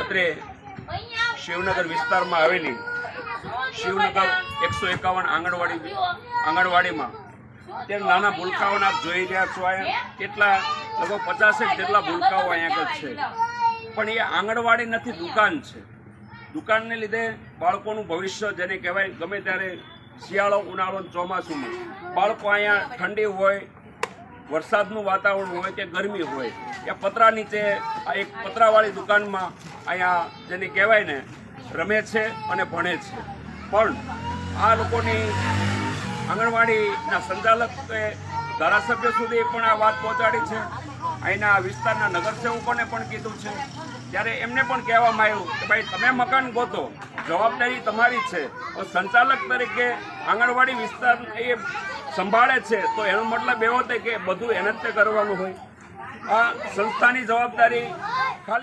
અત્રે શિવનગર વિસ્તારમાં આવેલી શિવનગર 151 આંગણવાડીમાં અત્યારે નાના ભૂલકાઓને આપ જોઈ રહ્યા છો. અહીંયા કેટલા લગભગ 50 જેટલા ભૂલકાઓ અહીંયા આગળ છે. પણ એ આંગણવાડી નથી, દુકાન છે. દુકાનને લીધે બાળકોનું ભવિષ્ય જેને કહેવાય, ગમે ત્યારે શિયાળો, ઉનાળો, ચોમાસુમાં બાળકો અહીંયા ઠંડી હોય, વરસાદનું વાતાવરણ હોય કે ગરમી હોય, એ પતરા નીચે આ એક પતરાવાળી દુકાનમાં અહીંયા જેને કહેવાય ને રમે છે અને ભણે છે. પણ આ લોકોની આંગણવાડીના સંચાલકે ધારાસભ્ય સુધી પણ આ વાત પહોંચાડી છે. અહીંના વિસ્તારના નગરસેવકોને પણ કીધું છે. ત્યારે એમને પણ કહેવામાં આવ્યું કે ભાઈ તમે મકાન ગોતો, જવાબદારી તમારી છે. સંચાલક તરીકે આંગણવાડી વિસ્તાર એ સંભાળે છે તો એનો મતલબ એવો થાય કે બધું એને જ તે કરવાનું હોય. આ સંસ્થાની જવાબદારી ખાલી